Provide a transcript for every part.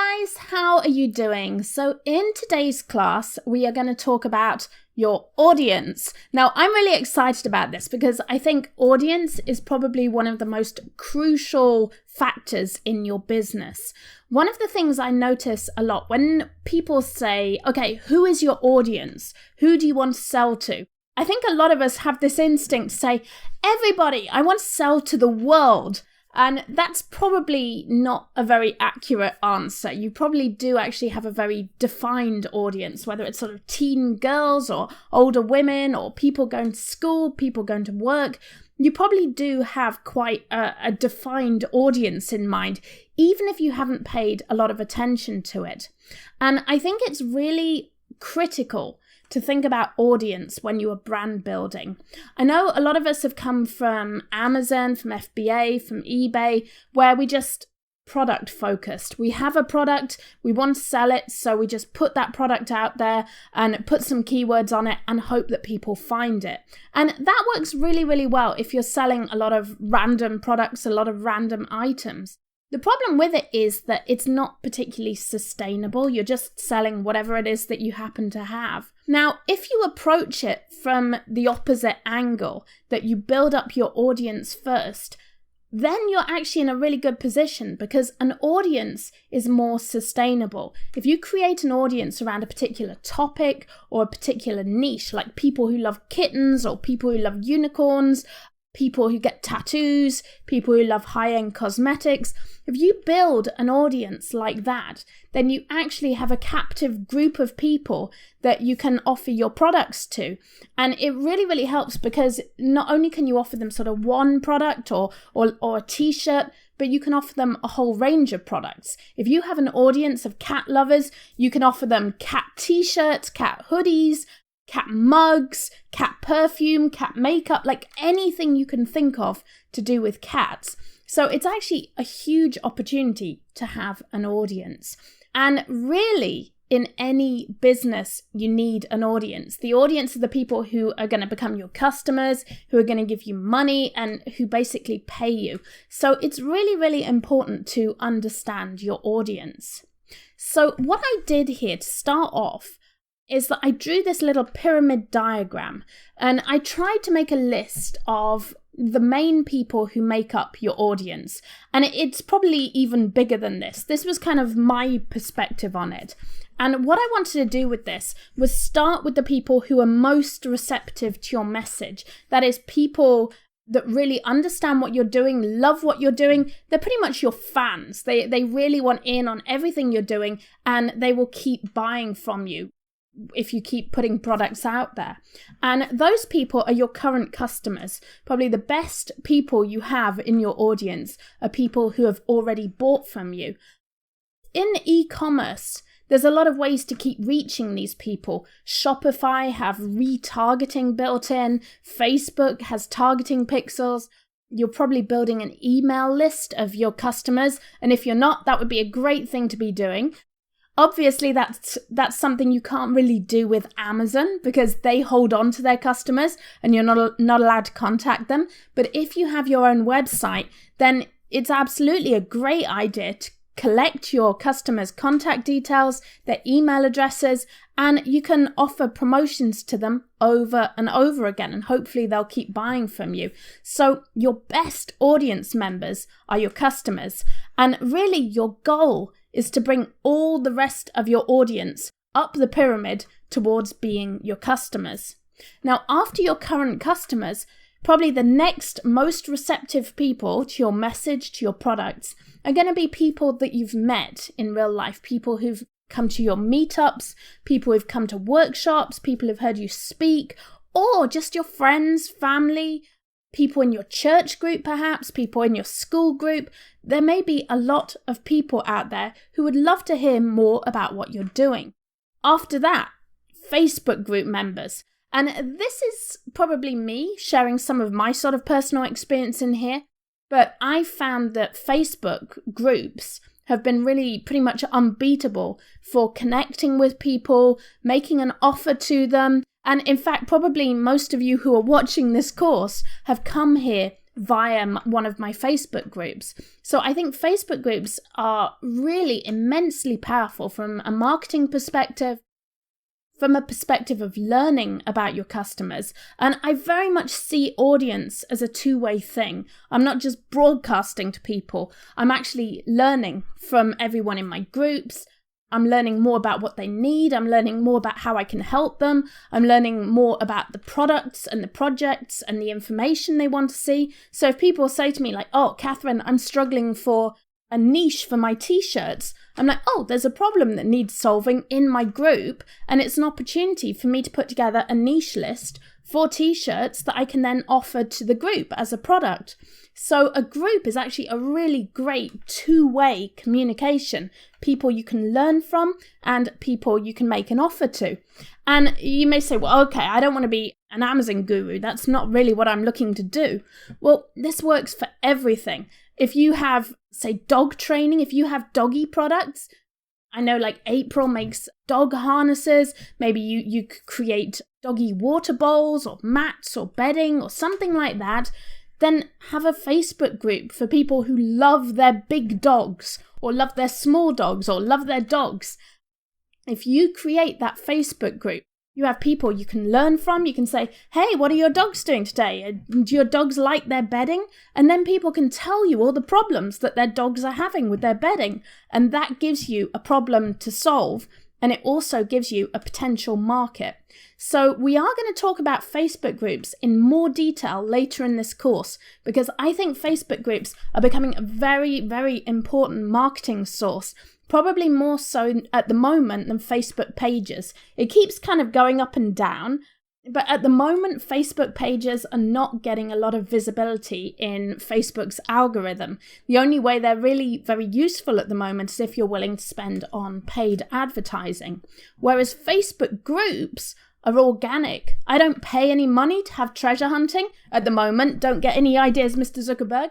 guys, how are you doing? So in today's class, we are going to talk about your audience. Now, I'm really excited about this because I think audience is probably one of the most crucial factors in your business. One of the things I notice a lot when people say, okay, who is your audience? Who do you want to sell to? I think a lot of us have this instinct to say, everybody, I want to sell to the world. And that's probably not a very accurate answer. You probably do actually have a very defined audience, whether it's sort of teen girls or older women or people going to school, people going to work. You probably do have quite a defined audience in mind, even if you haven't paid a lot of attention to it. And I think it's really critical to think about audience when you are brand building. I know a lot of us have come from Amazon, from FBA, from eBay, where we just product focused. We have a product, we want to sell it, so we just put that product out there and put some keywords on it and hope that people find it. And that works really, really well if you're selling a lot of random products, a lot of random items. The problem with it is that it's not particularly sustainable. You're just selling whatever it is that you happen to have. Now, if you approach it from the opposite angle, that you build up your audience first, then you're actually in a really good position because an audience is more sustainable. If you create an audience around a particular topic or a particular niche, like people who love kittens or people who love unicorns, people who get tattoos, people who love high-end cosmetics. If you build an audience like that, then you actually have a captive group of people that you can offer your products to. And it really, really helps because not only can you offer them sort of one product or a t-shirt, but you can offer them a whole range of products. If you have an audience of cat lovers, you can offer them cat t-shirts, cat hoodies, cat mugs, cat perfume, cat makeup, like anything you can think of to do with cats. So it's actually a huge opportunity to have an audience. And really, in any business, you need an audience. The audience are the people who are going to become your customers, who are going to give you money, and who basically pay you. So it's really, really important to understand your audience. So what I did here to start off is that I drew this little pyramid diagram and I tried to make a list of the main people who make up your audience. And it's probably even bigger than this. This was kind of my perspective on it. And what I wanted to do with this was start with the people who are most receptive to your message. That is, people that really understand what you're doing, love what you're doing. They're pretty much your fans. They really want in on everything you're doing and they will keep buying from you if you keep putting products out there. And those people are your current customers. Probably the best people you have in your audience are people who have already bought from you. In e-commerce, there's a lot of ways to keep reaching these people. Shopify have retargeting built in. Facebook has targeting pixels. You're probably building an email list of your customers. And if you're not, that would be a great thing to be doing. Obviously, that's something you can't really do with Amazon because they hold on to their customers and you're not allowed to contact them. But if you have your own website, then it's absolutely a great idea to collect your customers' contact details, their email addresses, and you can offer promotions to them over and over again, and hopefully they'll keep buying from you. So your best audience members are your customers, and really your goal is to bring all the rest of your audience up the pyramid towards being your customers. Now, after your current customers, probably the next most receptive people to your message, to your products, are going to be people that you've met in real life, people who've come to your meetups, people who've come to workshops, people who've heard you speak, or just your friends, family, people in your church group perhaps, people in your school group. There may be a lot of people out there who would love to hear more about what you're doing. After that, Facebook group members. And this is probably me sharing some of my sort of personal experience in here, but I found that Facebook groups have been really pretty much unbeatable for connecting with people, making an offer to them. And in fact, probably most of you who are watching this course have come here via one of my Facebook groups. So I think Facebook groups are really immensely powerful from a marketing perspective, from a perspective of learning about your customers. And I very much see audience as a two-way thing. I'm not just broadcasting to people. I'm actually learning from everyone in my groups. I'm learning more about what they need. I'm learning more about how I can help them. I'm learning more about the products and the projects and the information they want to see. So if people say to me like, oh, Catherine, I'm struggling for a niche for my t-shirts, I'm like, oh, there's a problem that needs solving in my group, and it's an opportunity for me to put together a niche list for t-shirts that I can then offer to the group as a product. So a group is actually a really great two-way communication. People you can learn from and people you can make an offer to. And you may say, well, okay, I don't want to be an Amazon guru. That's not really what I'm looking to do. Well, this works for everything. If you have, say, dog training, if you have doggy products, I know like April makes dog harnesses, maybe you could create doggy water bowls or mats or bedding or something like that, then have a Facebook group for people who love their big dogs or love their small dogs or love their dogs. If you create that Facebook group, you have people you can learn from. You can say, hey, what are your dogs doing today? Do your dogs like their bedding? And then people can tell you all the problems that their dogs are having with their bedding. And that gives you a problem to solve. And it also gives you a potential market. So we are going to talk about Facebook groups in more detail later in this course, because I think Facebook groups are becoming a very, very important marketing source. Probably more so at the moment than Facebook pages. It keeps kind of going up and down, but at the moment, Facebook pages are not getting a lot of visibility in Facebook's algorithm. The only way they're really very useful at the moment is if you're willing to spend on paid advertising. Whereas Facebook groups are organic. I don't pay any money to have treasure hunting at the moment. Don't get any ideas, Mr. Zuckerberg.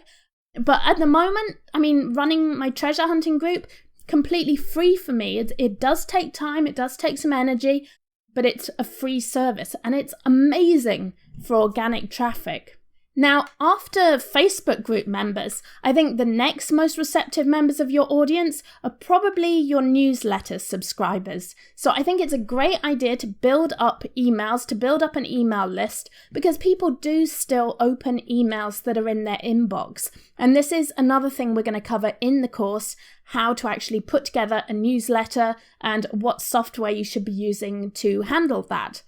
But at the moment, I mean, running my treasure hunting group, completely free for me. It does take time, it does take some energy, but it's a free service and it's amazing for organic traffic. Now, after Facebook group members, I think the next most receptive members of your audience are probably your newsletter subscribers. So I think it's a great idea to build up emails, to build up an email list, because people do still open emails that are in their inbox. And this is another thing we're going to cover in the course, how to actually put together a newsletter and what software you should be using to handle that.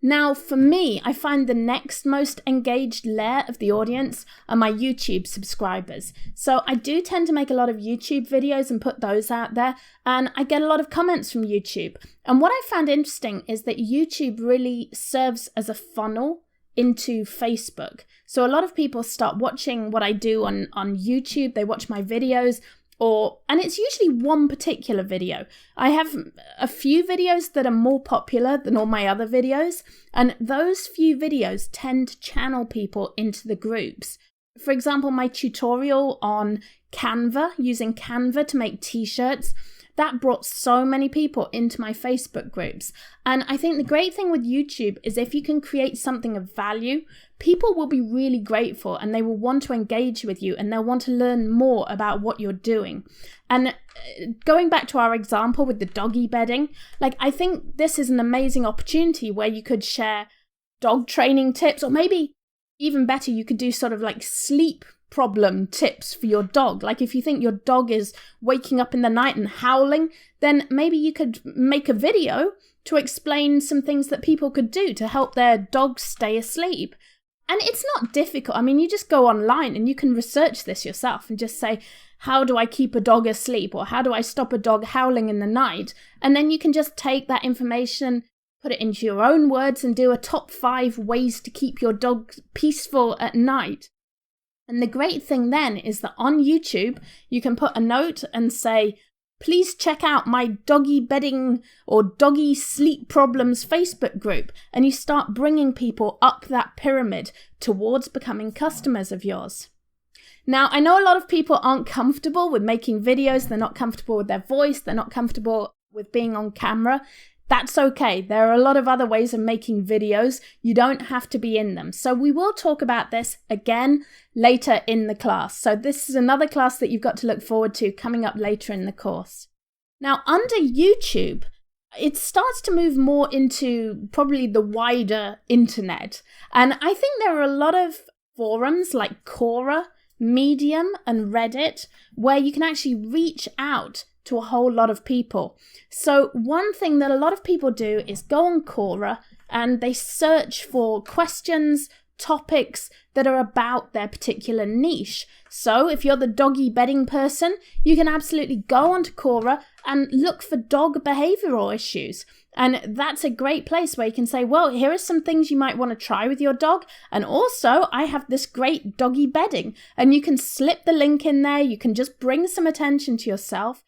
Now, for me, I find the next most engaged layer of the audience are my YouTube subscribers. So I do tend to make a lot of YouTube videos and put those out there, and I get a lot of comments from YouTube. And what I found interesting is that YouTube really serves as a funnel into Facebook. So a lot of people start watching what I do on YouTube, they watch my videos, and it's usually one particular video. I have a few videos that are more popular than all my other videos, and those few videos tend to channel people into the groups. For example, my tutorial on Canva, using Canva to make t-shirts, that brought so many people into my Facebook groups. And I think the great thing with YouTube is if you can create something of value, people will be really grateful and they will want to engage with you and they'll want to learn more about what you're doing. And going back to our example with the doggy bedding, I think this is an amazing opportunity where you could share dog training tips, or maybe even better, you could do sort of sleep problem tips for your dog. If you think your dog is waking up in the night and howling, then maybe you could make a video to explain some things that people could do to help their dogs stay asleep. And it's not difficult. I mean, you just go online and you can research this yourself and just say, how do I keep a dog asleep? Or how do I stop a dog howling in the night? And then you can just take that information, put it into your own words and do a top 5 ways to keep your dog peaceful at night. And the great thing then is that on YouTube, you can put a note and say, please check out my doggy bedding or doggy sleep problems Facebook group. And you start bringing people up that pyramid towards becoming customers of yours. Now, I know a lot of people aren't comfortable with making videos. They're not comfortable with their voice. They're not comfortable with being on camera. That's okay. There are a lot of other ways of making videos. You don't have to be in them. So we will talk about this again later in the class. So this is another class that you've got to look forward to coming up later in the course. Now, under YouTube, it starts to move more into probably the wider internet. And I think there are a lot of forums like Quora, Medium, and Reddit where you can actually reach out to a whole lot of people. So one thing that a lot of people do is go on Quora and they search for questions, topics that are about their particular niche. So if you're the doggy bedding person, you can absolutely go onto Quora and look for dog behavioral issues. And that's a great place where you can say, well, here are some things you might want to try with your dog. And also, I have this great doggy bedding. And you can slip the link in there. You can just bring some attention to yourself.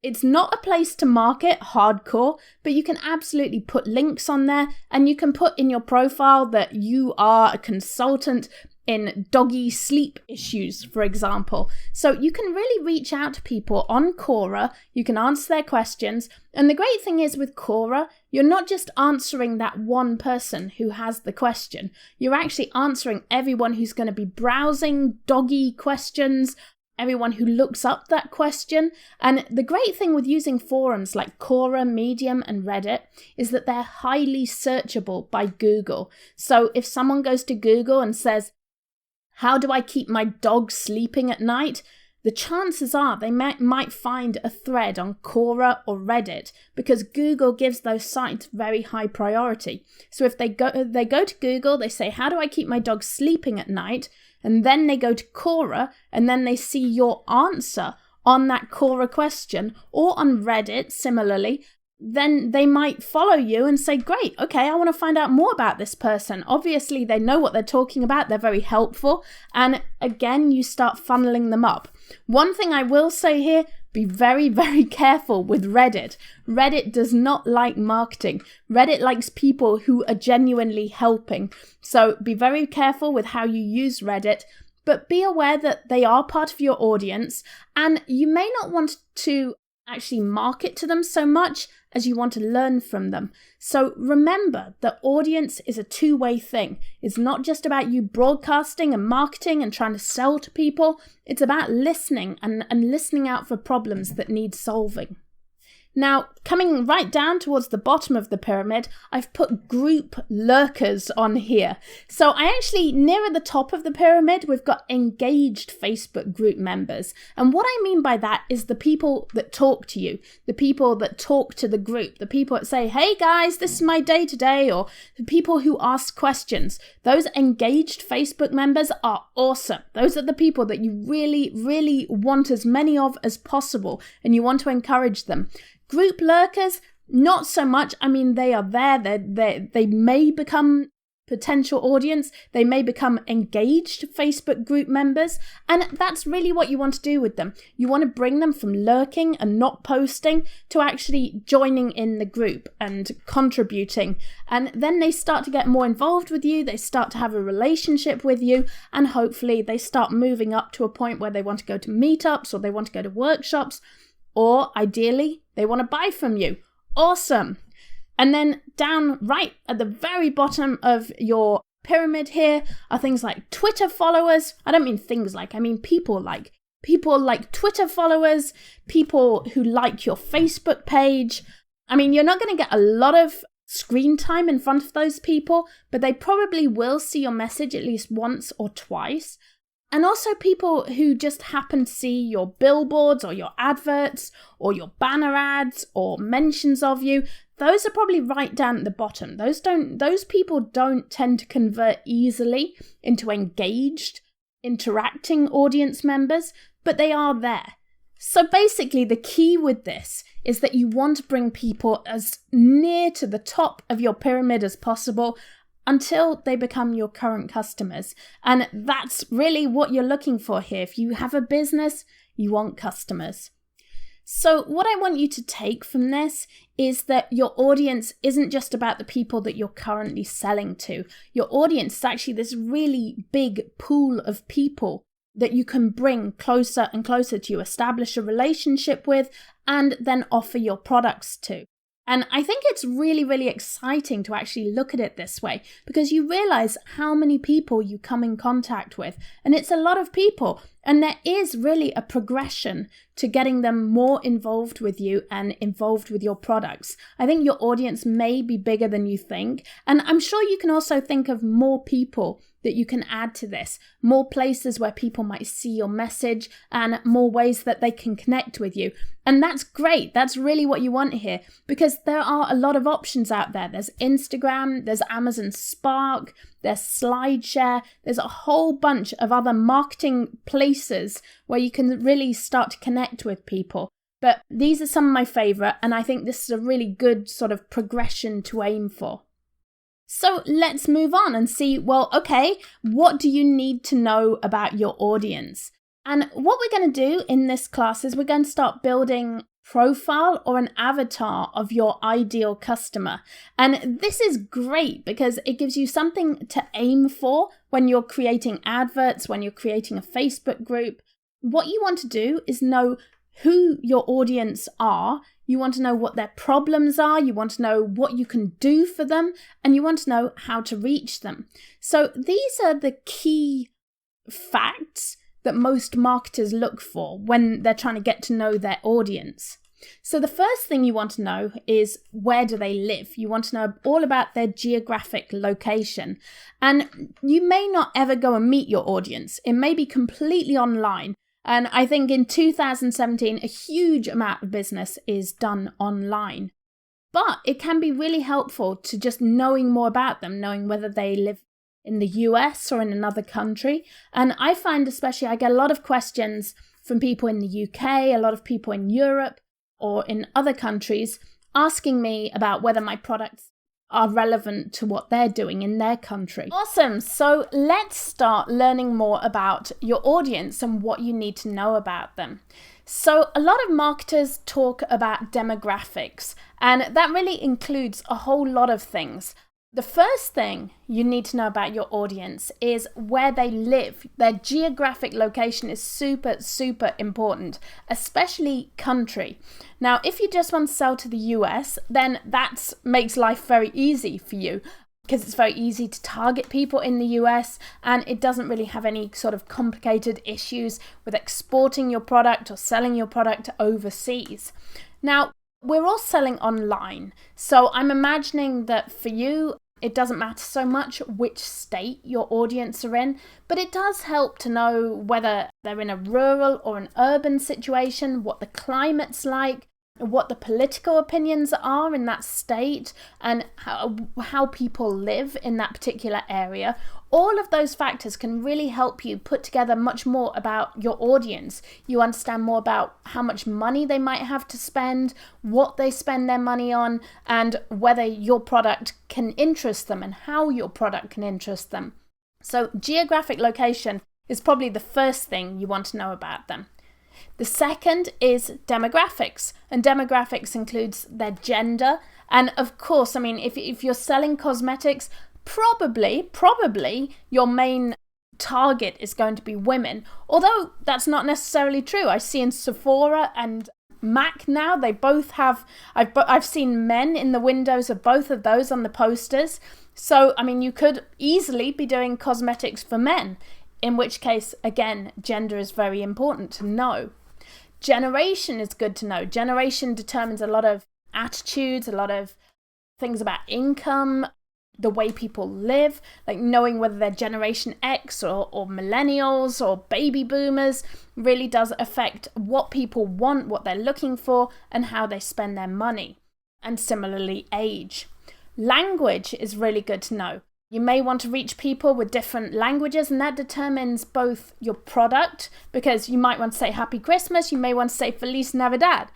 It's not a place to market hardcore, but you can absolutely put links on there, and you can put in your profile that you are a consultant in doggy sleep issues, for example. So you can really reach out to people on Quora, you can answer their questions, and the great thing is with Quora, you're not just answering that one person who has the question, you're actually answering everyone who's going to be browsing doggy questions, everyone who looks up that question. And the great thing with using forums like Quora, Medium, and Reddit is that they're highly searchable by Google. So if someone goes to Google and says, how do I keep my dog sleeping at night? The chances are they might find a thread on Quora or Reddit because Google gives those sites very high priority. So if they go to Google, they say, how do I keep my dog sleeping at night? And then they go to Quora and then they see your answer on that Quora question, or on Reddit similarly, then they might follow you and say, great, okay, I want to find out more about this person. Obviously, they know what they're talking about. They're very helpful. And again, you start funneling them up. One thing I will say here, be very, very careful with Reddit. Reddit does not like marketing. Reddit likes people who are genuinely helping. So be very careful with how you use Reddit, but be aware that they are part of your audience and you may not want to actually market to them so much as you want to learn from them. So remember, the audience is a two-way thing. It's not just about you broadcasting and marketing and trying to sell to people. It's about listening and listening out for problems that need solving. Now, coming right down towards the bottom of the pyramid, I've put group lurkers on here. So I actually, nearer the top of the pyramid, we've got engaged Facebook group members. And what I mean by that is the people that talk to you, the people that talk to the group, the people that say, hey guys, this is my day today, or the people who ask questions. Those engaged Facebook members are awesome. Those are the people that you really, really want as many of as possible, and you want to encourage them. Group lurkers, not so much. I mean, they are there. They may become potential audience. They may become engaged Facebook group members. And that's really what you want to do with them. You want to bring them from lurking and not posting to actually joining in the group and contributing. And then they start to get more involved with you. They start to have a relationship with you. And hopefully they start moving up to a point where they want to go to meetups or they want to go to workshops. Or ideally, they want to buy from you. Awesome. And then down right at the very bottom of your pyramid here are things like Twitter followers. I don't mean things like, I mean people like. People like Twitter followers, people who like your Facebook page. I mean, you're not going to get a lot of screen time in front of those people, but they probably will see your message at least once or twice. And also people who just happen to see your billboards or your adverts or your banner ads or mentions of you. Those are probably right down at the bottom. Those people don't tend to convert easily into engaged, interacting audience members, but they are there. So basically the key with this is that you want to bring people as near to the top of your pyramid as possible until they become your current customers. And that's really what you're looking for here. If you have a business, you want customers. So what I want you to take from this is that your audience isn't just about the people that you're currently selling to. Your audience is actually this really big pool of people that you can bring closer and closer to you, establish a relationship with, and then offer your products to. And I think it's really, really exciting to actually look at it this way, because you realize how many people you come in contact with. And it's a lot of people. And there is really a progression to getting them more involved with you and involved with your products. I think your audience may be bigger than you think. And I'm sure you can also think of more people that you can add to this, more places where people might see your message and more ways that they can connect with you. And that's great. That's really what you want here, because there are a lot of options out there. There's Instagram, there's Amazon Spark, there's SlideShare, there's a whole bunch of other marketing places where you can really start to connect with people. But these are some of my favorite, and I think this is a really good sort of progression to aim for. So let's move on and see, well, okay, what do you need to know about your audience? And what we're going to do in this class is we're going to start building profile or an avatar of your ideal customer. And this is great because it gives you something to aim for when you're creating adverts, when you're creating a Facebook group. What you want to do is know who your audience are. You want to know what their problems are. You want to know what you can do for them, and you want to know how to reach them. So these are the key facts that most marketers look for when they're trying to get to know their audience. So the first thing you want to know is, where do they live? You want to know all about their geographic location. And you may not ever go and meet your audience. It may be completely online. And I think in 2017, a huge amount of business is done online. But it can be really helpful to just knowing more about them, knowing whether they live in the US or in another country. And I find especially I get a lot of questions from people in the UK, a lot of people in Europe or in other countries asking me about whether my products are relevant to what they're doing in their country. Awesome. So let's start learning more about your audience and what you need to know about them. So a lot of marketers talk about demographics, and that really includes a whole lot of things. The first thing you need to know about your audience is where they live. Their geographic location is super, super important, especially country. Now, if you just want to sell to the US, then that makes life very easy for you, because it's very easy to target people in the US, and it doesn't really have any sort of complicated issues with exporting your product or selling your product overseas. Now, we're all selling online, so I'm imagining that for you, it doesn't matter so much which state your audience are in, but it does help to know whether they're in a rural or an urban situation, what the climate's like, what the political opinions are in that state, and how people live in that particular area. All of those factors can really help you put together much more about your audience. You understand more about how much money they might have to spend, what they spend their money on, and whether your product can interest them and how your product can interest them. So geographic location is probably the first thing you want to know about them. The second is demographics, and demographics includes their gender. And of course, I mean, if you're selling cosmetics, probably your main target is going to be women, although that's not necessarily true. I see in Sephora and MAC now, they both have, I've seen men in the windows of both of those on the posters. So, I mean, you could easily be doing cosmetics for men, in which case, again, gender is very important to know. Generation is good to know. Generation determines a lot of attitudes, a lot of things about income, the way people live, like knowing whether they're Generation X or millennials or baby boomers really does affect what people want, what they're looking for, and how they spend their money. And similarly, age. Language is really good to know. You may want to reach people with different languages, and that determines both your product, because you might want to say Happy Christmas, you may want to say Feliz Navidad,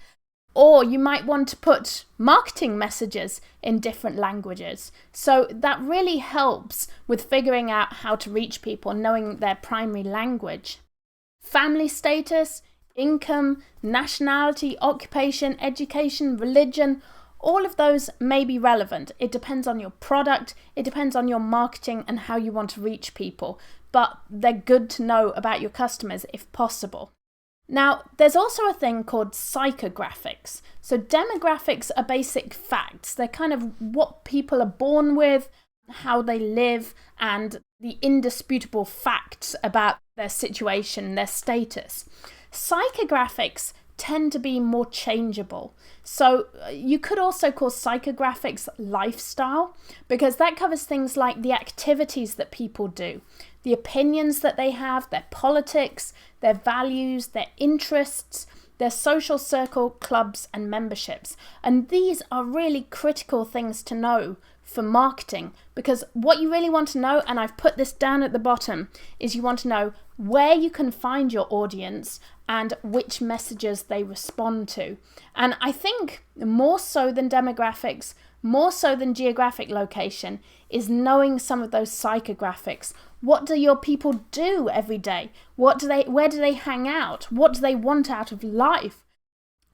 or you might want to put marketing messages in different languages. So that really helps with figuring out how to reach people, knowing their primary language. Family status, income, nationality, occupation, education, religion, all of those may be relevant. It depends on your product, it depends on your marketing and how you want to reach people, but they're good to know about your customers if possible. Now, there's also a thing called psychographics. So demographics are basic facts. They're kind of what people are born with, how they live, and the indisputable facts about their situation, their status. Psychographics tend to be more changeable. So you could also call psychographics lifestyle, because that covers things like the activities that people do, the opinions that they have, their politics, their values, their interests, their social circle, clubs, and memberships. And these are really critical things to know for marketing, because what you really want to know, and I've put this down at the bottom, is you want to know where you can find your audience and which messages they respond to. And I think more so than demographics, more so than geographic location, is knowing some of those psychographics. What do your people do every day? Where do they hang out? What do they want out of life?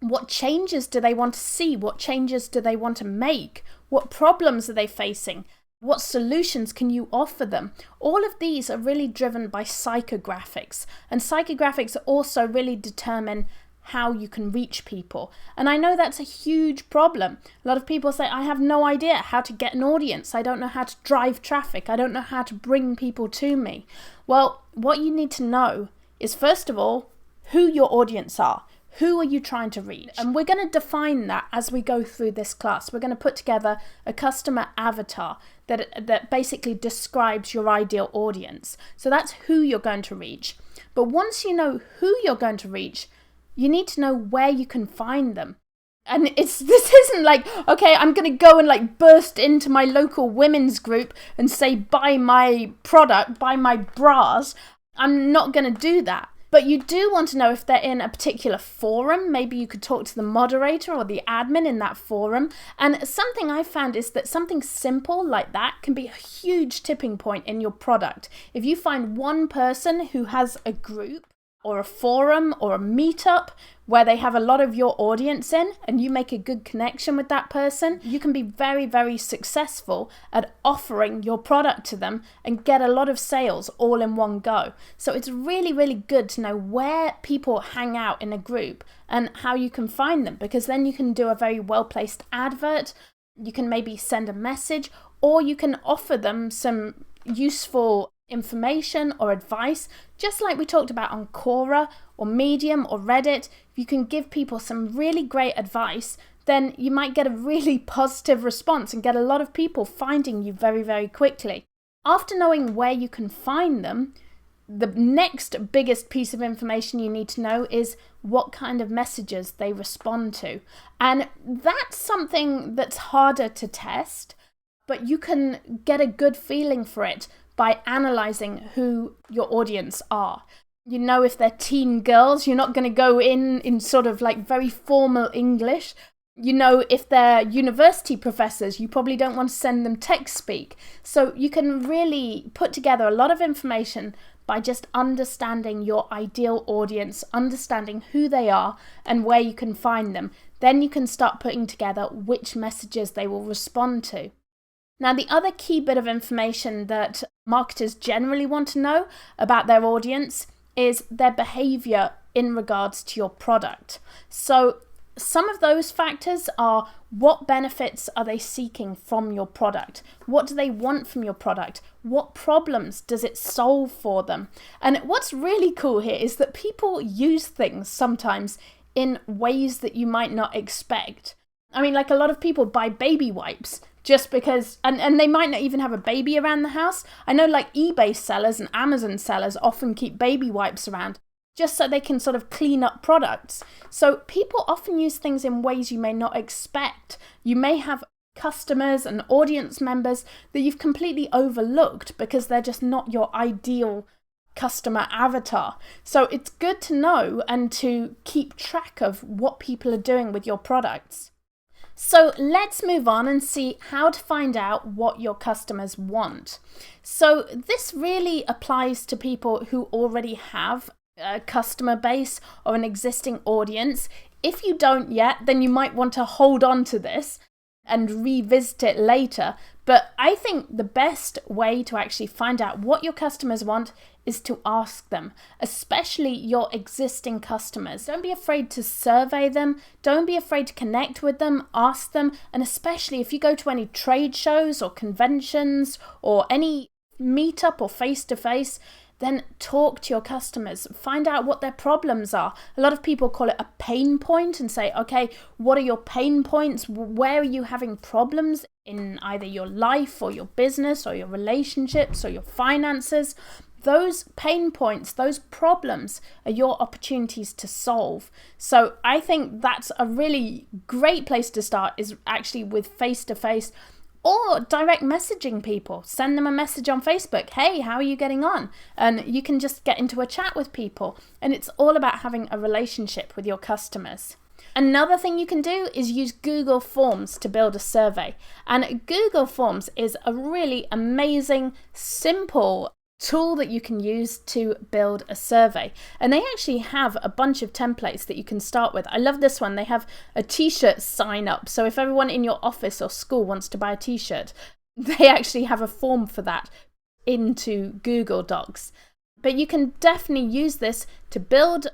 What changes do they want to see? What changes do they want to make? What problems are they facing? What solutions can you offer them? All of these are really driven by psychographics, and psychographics also really determine how you can reach people. And I know that's a huge problem. A lot of people say, I have no idea how to get an audience. I don't know how to drive traffic. I don't know how to bring people to me. Well, what you need to know is, first of all, who your audience are. Who are you trying to reach? And we're going to define that as we go through this class. We're going to put together a customer avatar that basically describes your ideal audience. So that's who you're going to reach. But once you know who you're going to reach, you need to know where you can find them. And this isn't like, okay, I'm going to go and like burst into my local women's group and say, buy my product, buy my bras. I'm not going to do that. But you do want to know if they're in a particular forum. Maybe you could talk to the moderator or the admin in that forum. And something I found is that something simple like that can be a huge tipping point in your product. If you find one person who has a group or a forum or a meetup where they have a lot of your audience in, and you make a good connection with that person, you can be very, very successful at offering your product to them and get a lot of sales all in one go. So it's really, really good to know where people hang out in a group and how you can find them, because then you can do a very well-placed advert. You can maybe send a message, or you can offer them some useful information or advice, just like we talked about on Quora or Medium or Reddit. If you can give people some really great advice, then you might get a really positive response and get a lot of people finding you very, very quickly. After knowing where you can find them, the next biggest piece of information you need to know is what kind of messages they respond to. And that's something that's harder to test, but you can get a good feeling for it by analysing who your audience are. You know, if they're teen girls, you're not going to go in sort of like very formal English. You know, if they're university professors, you probably don't want to send them text speak. So you can really put together a lot of information by just understanding your ideal audience, understanding who they are and where you can find them. Then you can start putting together which messages they will respond to. Now, the other key bit of information that marketers generally want to know about their audience is their behavior in regards to your product. So some of those factors are: what benefits are they seeking from your product? What do they want from your product? What problems does it solve for them? And what's really cool here is that people use things sometimes in ways that you might not expect. I mean, like, a lot of people buy baby wipes just because, and they might not even have a baby around the house. I know like eBay sellers and Amazon sellers often keep baby wipes around just so they can sort of clean up products. So people often use things in ways you may not expect. You may have customers and audience members that you've completely overlooked because they're just not your ideal customer avatar. So it's good to know and to keep track of what people are doing with your products. So let's move on and see how to find out what your customers want. So this really applies to people who already have a customer base or an existing audience. If you don't yet, then you might want to hold on to this. and revisit it later. But I think the best way to actually find out what your customers want is to ask them, especially your existing customers. Don't be afraid to survey them. Don't be afraid to connect with them, ask them. And especially if you go to any trade shows or conventions or any meetup or face-to-face, then talk to your customers, find out what their problems are. A lot of people call it a pain point and say, okay, what are your pain points? Where are you having problems in either your life or your business or your relationships or your finances? Those pain points, those problems are your opportunities to solve. So I think that's a really great place to start, is actually with face-to-face or direct messaging people. Send them a message on Facebook. Hey, how are you getting on? And you can just get into a chat with people. And it's all about having a relationship with your customers. Another thing you can do is use Google Forms to build a survey. And Google Forms is a really amazing, simple tool that you can use to build a survey. And they actually have a bunch of templates that you can start with. I love this one. They have a t-shirt sign up. So if everyone in your office or school wants to buy a t-shirt, they actually have a form for that into Google Docs. But you can definitely use this to build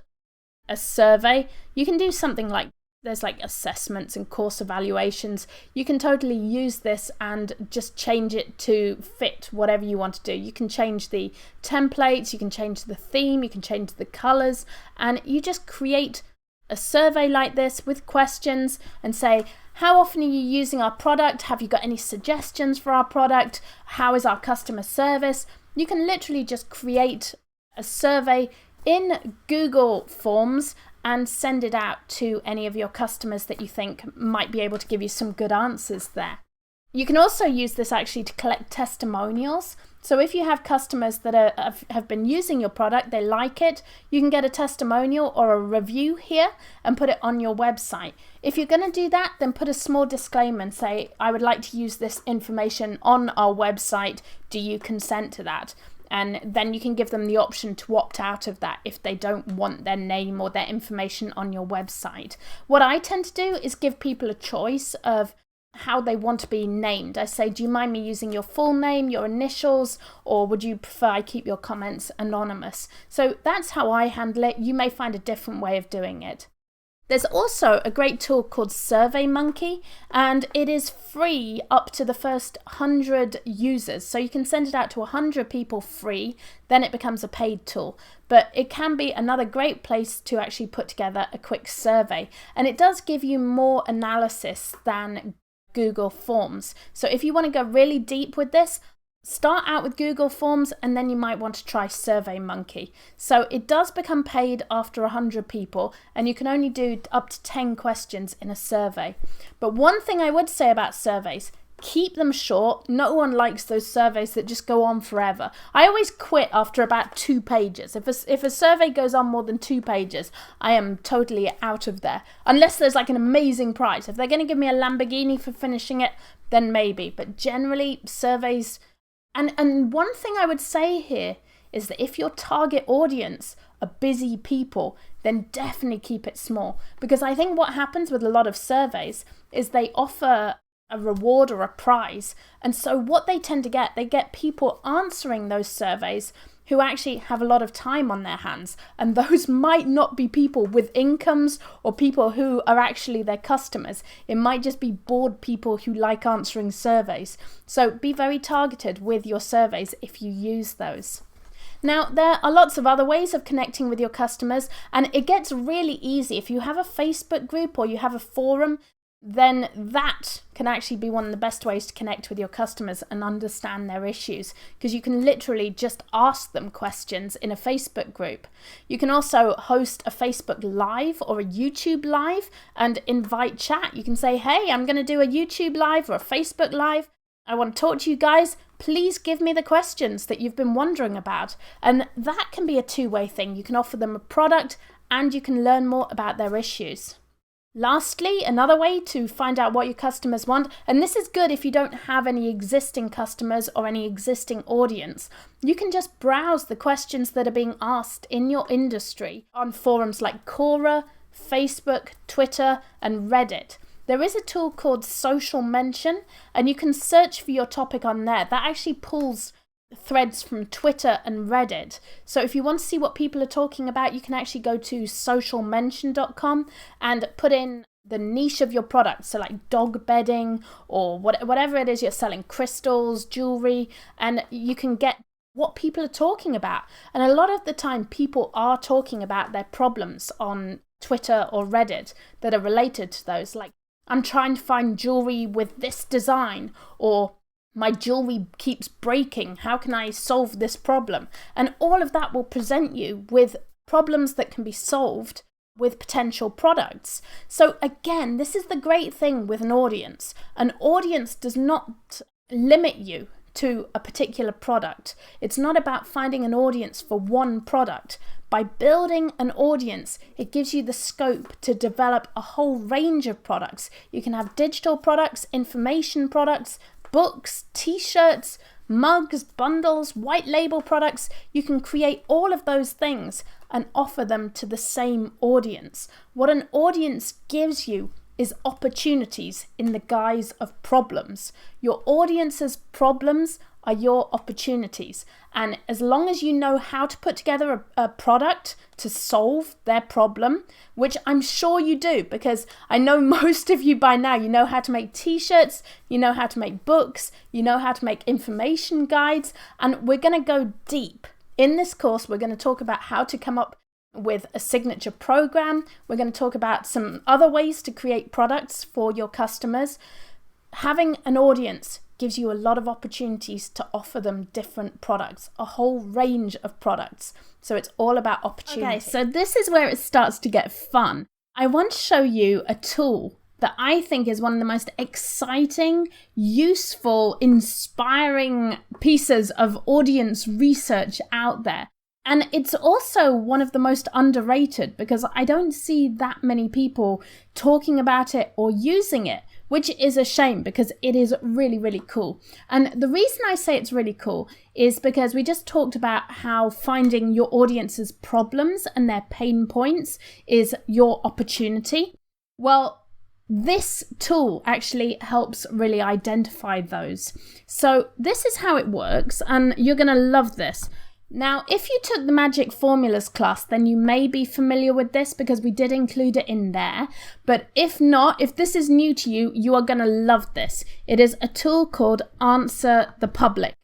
a survey. You can do something like, there's like assessments and course evaluations. You can totally use this and just change it to fit whatever you want to do. You can change the templates, you can change the theme, you can change the colors, and you just create a survey like this with questions and say, how often are you using our product? Have you got any suggestions for our product? How is our customer service? You can literally just create a survey in Google Forms and send it out to any of your customers that you think might be able to give you some good answers there. You can also use this actually to collect testimonials. So if you have customers that have been using your product, they like it, you can get a testimonial or a review here and put it on your website. If you're going to do that, then put a small disclaimer and say, I would like to use this information on our website. Do you consent to that? And then you can give them the option to opt out of that if they don't want their name or their information on your website. What I tend to do is give people a choice of how they want to be named. I say, do you mind me using your full name, your initials, or would you prefer I keep your comments anonymous? So that's how I handle it. You may find a different way of doing it. There's also a great tool called SurveyMonkey, and it is free up to the first 100 users. So you can send it out to 100 people free, then it becomes a paid tool. But it can be another great place to actually put together a quick survey. And it does give you more analysis than Google Forms. So if you want to go really deep with this, start out with Google Forms and then you might want to try SurveyMonkey. So it does become paid after 100 people and you can only do up to 10 questions in a survey. But one thing I would say about surveys, keep them short. No one likes those surveys that just go on forever. I always quit after about 2 pages. If a survey goes on more than 2 pages, I am totally out of there. Unless there's like an amazing price. If they're going to give me a Lamborghini for finishing it, then maybe. But generally, surveys... And one thing I would say here is that if your target audience are busy people, then definitely keep it small. Because I think what happens with a lot of surveys is they offer a reward or a prize. And so what they tend to get, they get people answering those surveys who actually have a lot of time on their hands. And those might not be people with incomes or people who are actually their customers. It might just be bored people who like answering surveys. So be very targeted with your surveys if you use those. Now, there are lots of other ways of connecting with your customers, and it gets really easy. If you have a Facebook group or you have a forum, then that can actually be one of the best ways to connect with your customers and understand their issues, because you can literally just ask them questions in a Facebook group. You can also host a Facebook Live or a YouTube Live and invite chat. You can say, hey, I'm going to do a YouTube Live or a Facebook Live. I want to talk to you guys. Please give me the questions that you've been wondering about. And that can be a two-way thing. You can offer them a product and you can learn more about their issues. Lastly, another way to find out what your customers want, and this is good if you don't have any existing customers or any existing audience, you can just browse the questions that are being asked in your industry on forums like Quora, Facebook, Twitter, and Reddit. there is a tool called Social Mention, and you can search for your topic on there. That actually pulls threads from Twitter and Reddit. So if you want to see what people are talking about, you can actually go to socialmention.com and put in the niche of your product. So like dog bedding or whatever it is you're selling, crystals, jewelry, and you can get what people are talking about. And a lot of the time people are talking about their problems on Twitter or Reddit that are related to those. Like, I'm trying to find jewelry with this design, or my jewelry keeps breaking. How can I solve this problem? And all of that will present you with problems that can be solved with potential products. So again, this is the great thing with an audience. An audience does not limit you to a particular product. It's not about finding an audience for one product. By building an audience, it gives you the scope to develop a whole range of products. You can have digital products, information products, books, t-shirts, mugs, bundles, white label products. You can create all of those things and offer them to the same audience. What an audience gives you is opportunities in the guise of problems. Your audience's problems are your opportunities. And as long as you know how to put together a product to solve their problem, which I'm sure you do, because I know most of you by now, you know how to make t-shirts, you know how to make books, you know how to make information guides, and we're going to go deep. In this course, we're going to talk about how to come up with a signature program. We're going to talk about some other ways to create products for your customers. Having an audience gives you a lot of opportunities to offer them different products, a whole range of products. So it's all about opportunity. Okay, so this is where it starts to get fun. I want to show you a tool that I think is one of the most exciting, useful, inspiring pieces of audience research out there. And it's also one of the most underrated because I don't see that many people talking about it or using it, which is a shame because it is really, really cool. And the reason I say it's really cool is because we just talked about how finding your audience's problems and their pain points is your opportunity. Well, this tool actually helps really identify those. So this is how it works, and you're going to love this. Now, if you took the Magic Formulas class, then you may be familiar with this because we did include it in there. But if not, if this is new to you, you are going to love this. It is a tool called Answer the Public.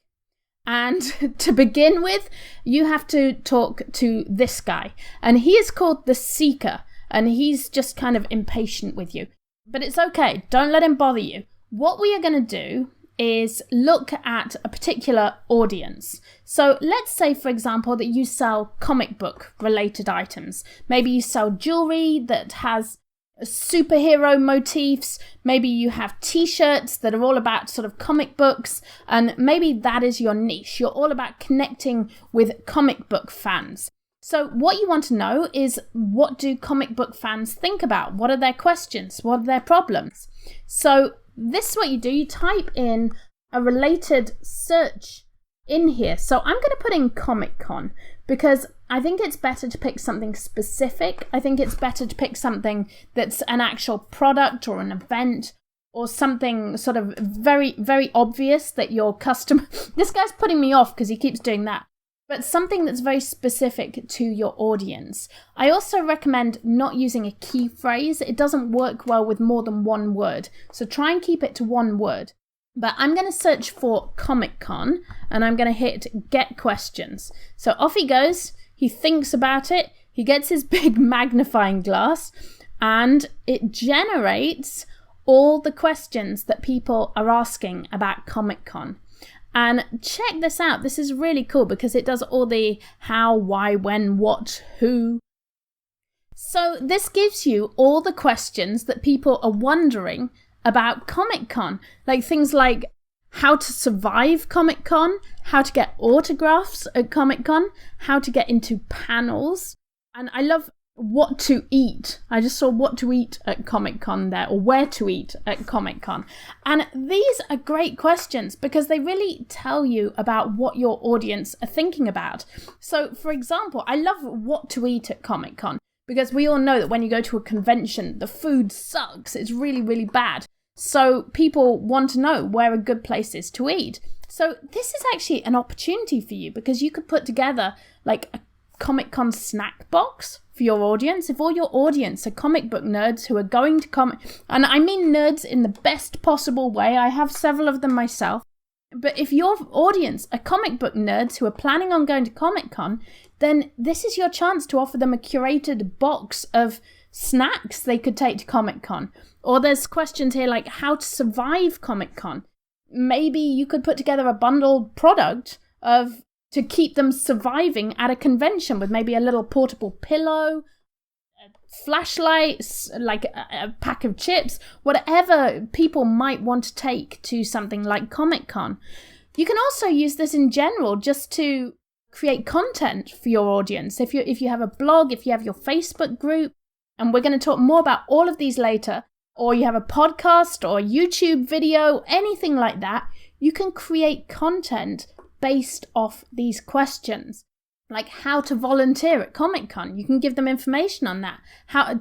And to begin with, you have to talk to this guy. And he is called the Seeker. And he's just kind of impatient with you. But it's okay. Don't let him bother you. What we are going to do is look at a particular audience. So let's say, for example, that you sell comic book related items. Maybe you sell jewelry that has superhero motifs. Maybe you have t-shirts that are all about sort of comic books, and maybe that is your niche. You're all about connecting with comic book fans. So what you want to know is, what do comic book fans think about? What are their questions? What are their problems? So this is what you do. You type in a related search in here. So I'm going to put in Comic Con because I think it's better to pick something specific. I think it's better to pick something that's an actual product or an event or something sort of very, very obvious that your customer... This guy's putting me off because he keeps doing that. But something that's very specific to your audience. I also recommend not using a key phrase. It doesn't work well with more than one word. So try and keep it to one word. But I'm going to search for Comic Con and I'm going to hit Get Questions. So off he goes. He thinks about it. He gets his big magnifying glass and it generates all the questions that people are asking about Comic Con. And check this out. This is really cool because it does all the how, why, when, what, who. So this gives you all the questions that people are wondering about Comic-Con. Like things like how to survive Comic-Con, how to get autographs at Comic-Con, how to get into panels. And I love what to eat. I just saw what to eat at Comic-Con there, or where to eat at Comic-Con. And these are great questions because they really tell you about what your audience are thinking about. So for example, I love what to eat at Comic-Con Because we all know that when you go to a convention, the food sucks. It's really, really bad. So people want to know where a good place is to eat. So this is actually an opportunity for you, because you could put together like a Comic-Con snack box for your audience. If all your audience are comic book nerds who are going to comic, and I mean nerds in the best possible way, I have several of them myself. But if your audience are comic book nerds who are planning on going to Comic-Con, then this is your chance to offer them a curated box of snacks they could take to Comic-Con. Or there's questions here like how to survive Comic-Con. Maybe you could put together a bundled product to keep them surviving at a convention, with maybe a little portable pillow, flashlights, like a pack of chips, whatever people might want to take to something like Comic-Con. You can also use this in general just to create content for your audience. If you have a blog, if you have your Facebook group, and we're going to talk more about all of these later, or you have a podcast or a YouTube video, anything like that, you can create content based off these questions. Like how to volunteer at Comic-Con. You can give them information on that.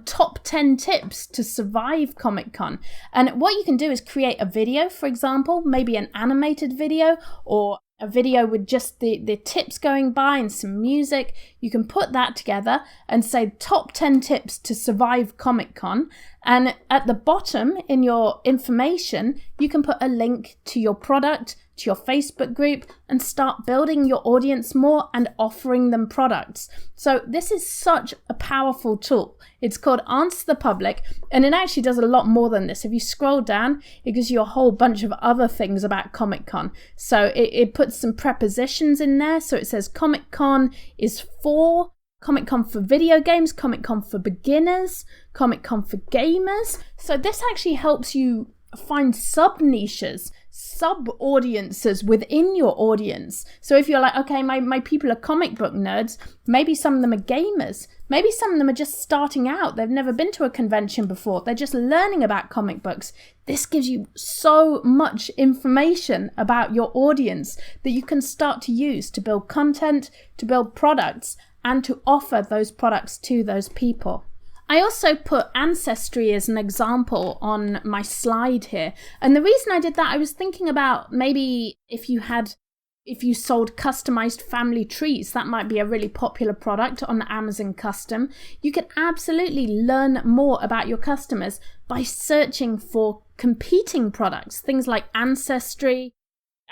Top 10 tips to survive Comic-Con. And what you can do is create a video, for example, maybe an animated video, or a video with just the tips going by and some music. You can put that together and say top 10 tips to survive Comic-Con. And at the bottom in your information, you can put a link to your product, to your Facebook group, and start building your audience more and offering them products. So this is such a powerful tool. It's called Answer the Public, and it actually does a lot more than this. If you scroll down, it gives you a whole bunch of other things about Comic-Con. So it puts some prepositions in there. So it says Comic-Con is for Comic-Con for video games, Comic-Con for beginners, Comic-Con for gamers. So this actually helps you find sub-niches, sub-audiences within your audience. So if you're like, okay, my people are comic book nerds, maybe some of them are gamers, maybe some of them are just starting out, they've never been to a convention before, they're just learning about comic books. This gives you so much information about your audience that you can start to use to build content, to build products, and to offer those products to those people. I also put ancestry as an example on my slide here. And the reason I did that, I was thinking about maybe if you sold customized family trees, that might be a really popular product on Amazon Custom. You could absolutely learn more about your customers by searching for competing products, things like Ancestry.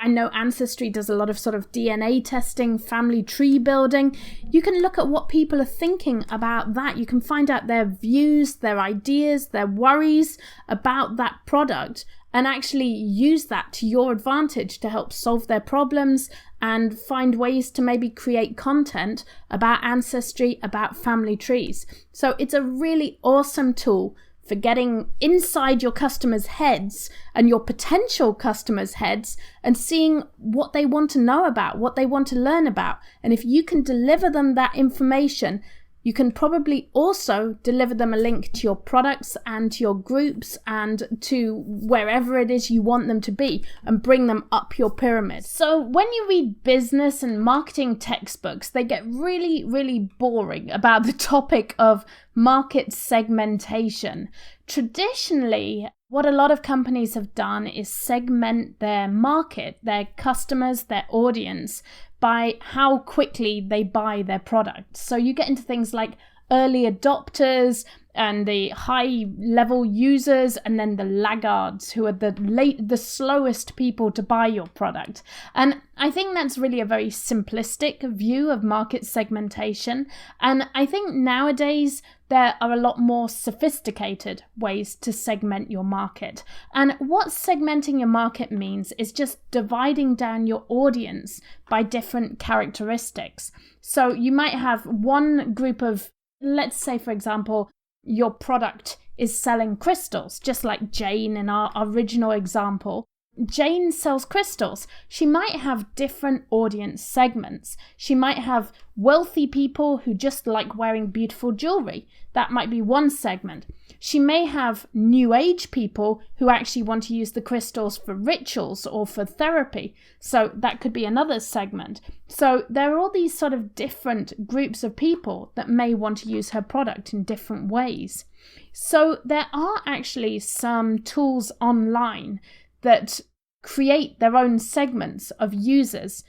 I know Ancestry does a lot of sort of DNA testing, family tree building. You can look at what people are thinking about that. You can find out their views, their ideas, their worries about that product, and actually use that to your advantage to help solve their problems and find ways to maybe create content about Ancestry, about family trees. So it's a really awesome tool for getting inside your customers' heads and your potential customers' heads and seeing what they want to know about, what they want to learn about. And if you can deliver them that information, you can probably also deliver them a link to your products and to your groups and to wherever it is you want them to be and bring them up your pyramid. So when you read business and marketing textbooks, they get really, really boring about the topic of market segmentation. Traditionally, what a lot of companies have done is segment their market, their customers, their audience, by how quickly they buy their product. So you get into things like early adopters and the high level users, and then the laggards who are the slowest people to buy your product. And I think that's really a very simplistic view of market segmentation. And I think nowadays there are a lot more sophisticated ways to segment your market. And what segmenting your market means is just dividing down your audience by different characteristics. So you might have one group of, let's say, for example, your product is selling crystals, just like Jane in our original example. Jane sells crystals. She might have different audience segments. She might have wealthy people who just like wearing beautiful jewelry. That might be one segment. she may have new age people who actually want to use the crystals for rituals or for therapy. So that could be another segment. So there are all these sort of different groups of people that may want to use her product in different ways. So there are actually some tools online that create their own segments of users.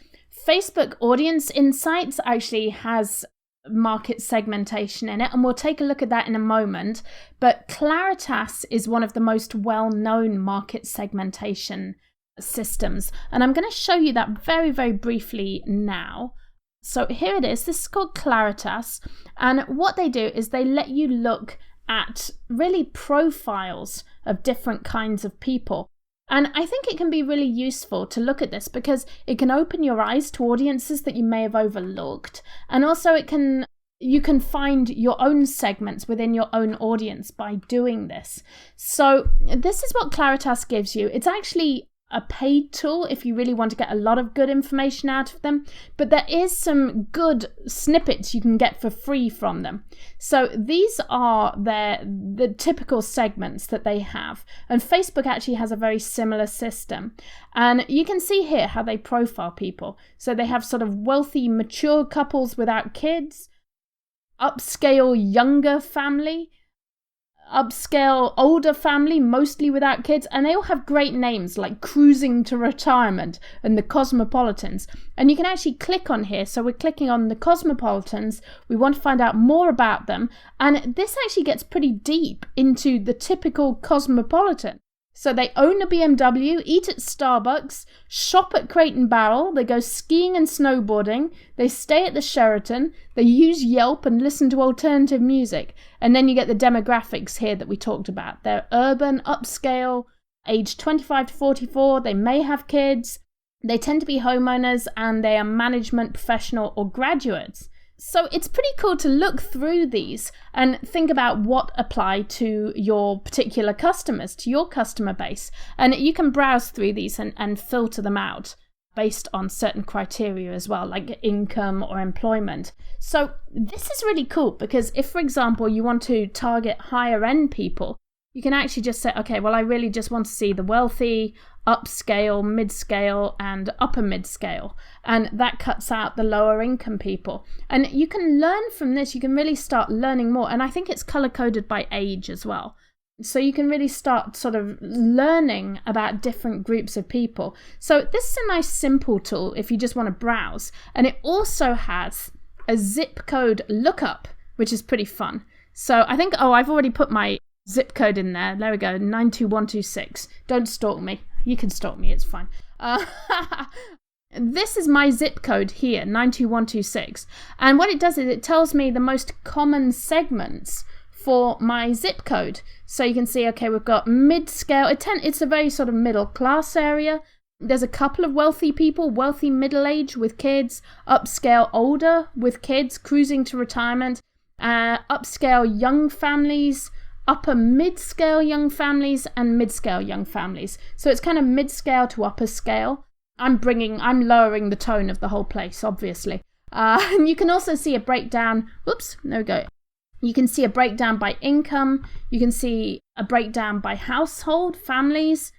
Facebook Audience Insights actually has market segmentation in it, and we'll take a look at that in a moment. But Claritas is one of the most well-known market segmentation systems, and I'm going to show you that very, very briefly now. So here it is. This is called Claritas, and what they do is they let you look at really profiles of different kinds of people. And I think it can be really useful to look at this because it can open your eyes to audiences that you may have overlooked. And also you can find your own segments within your own audience by doing this. So this is what Claritas gives you. It's actually a paid tool if you really want to get a lot of good information out of them, but there is some good snippets you can get for free from them. So these are the typical segments that they have, and Facebook actually has a very similar system. And you can see here how they profile people. So they have sort of wealthy, mature couples without kids, upscale younger family, upscale older family, mostly without kids, and they all have great names like Cruising to Retirement and the Cosmopolitans. And you can actually click on here. So we're clicking on the Cosmopolitans. We want to find out more about them, and this actually gets pretty deep into the typical cosmopolitan. So they own a BMW, eat at Starbucks, shop at Crate and Barrel, they go skiing and snowboarding, they stay at the Sheraton, they use Yelp and listen to alternative music. And then you get the demographics here that we talked about. They're urban, upscale, aged 25 to 44, they may have kids, they tend to be homeowners, and they are management professional or graduates. So it's pretty cool to look through these and think about what apply to your particular customers, to your customer base. And you can browse through these and filter them out based on certain criteria as well, like income or employment. So this is really cool because if, for example, you want to target higher end people, you can actually just say, okay, well, I really just want to see the wealthy, upscale, mid-scale, and upper mid-scale. And that cuts out the lower income people. And you can learn from this. You can really start learning more. And I think it's color-coded by age as well. So you can really start sort of learning about different groups of people. So this is a nice simple tool if you just want to browse. And it also has a zip code lookup, which is pretty fun. So I think, I've already put my zip code in there. There we go, 92126. Don't stalk me. You can stalk me, it's fine. This is my zip code here, 92126. And what it does is it tells me the most common segments for my zip code. So you can see, okay, we've got mid-scale. It's a very sort of middle class area. There's a couple of wealthy people, wealthy middle-age with kids, upscale older with kids, cruising to retirement, upscale young families, upper mid-scale young families, and mid-scale young families. So it's kind of mid-scale to upper scale. I'm lowering the tone of the whole place, obviously. And you can also see a breakdown. Whoops, there we go. You can see a breakdown by income. You can see a breakdown by household, families,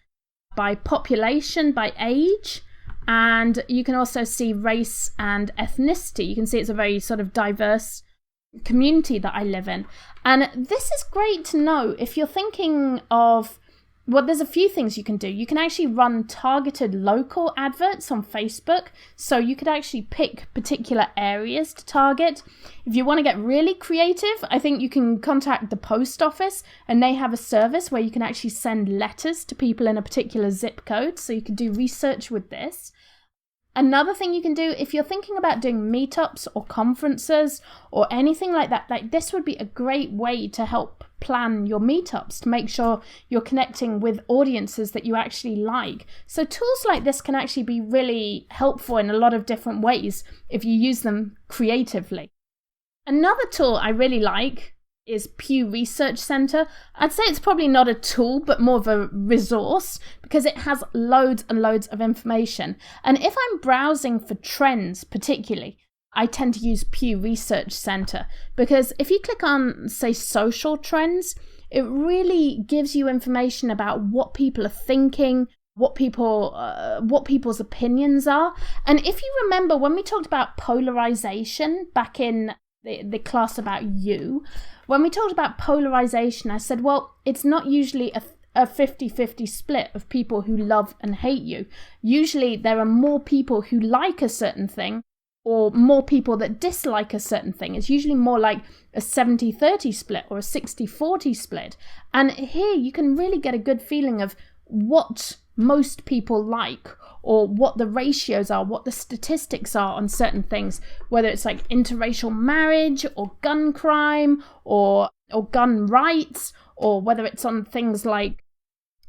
by population, by age. And you can also see race and ethnicity. You can see it's a very sort of diverse community that I live in. And this is great to know if you're thinking of, well, there's a few things you can do. You can actually run targeted local adverts on Facebook. So you could actually pick particular areas to target. If you want to get really creative, I think you can contact the post office, and they have a service where you can actually send letters to people in a particular zip code. So you can do research with this. Another thing you can do, if you're thinking about doing meetups or conferences or anything like that, like this would be a great way to help plan your meetups, to make sure you're connecting with audiences that you actually like. So tools like this can actually be really helpful in a lot of different ways if you use them creatively. Another tool I really like is Pew Research Center. I'd say it's probably not a tool, but more of a resource because it has loads and loads of information. And if I'm browsing for trends particularly, I tend to use Pew Research Center because if you click on, say, social trends, It really gives you information about what people are thinking, what people's opinions are. And if you remember, when we talked about polarization back in the class about you, when we talked about polarization, I said, well, it's not usually a 50-50 split of people who love and hate you. Usually there are more people who like a certain thing or more people that dislike a certain thing. It's usually more like a 70-30 split or a 60-40 split. And here you can really get a good feeling of what most people like, or what the ratios are, what the statistics are on certain things, whether it's like interracial marriage or gun crime or gun rights, or whether it's on things like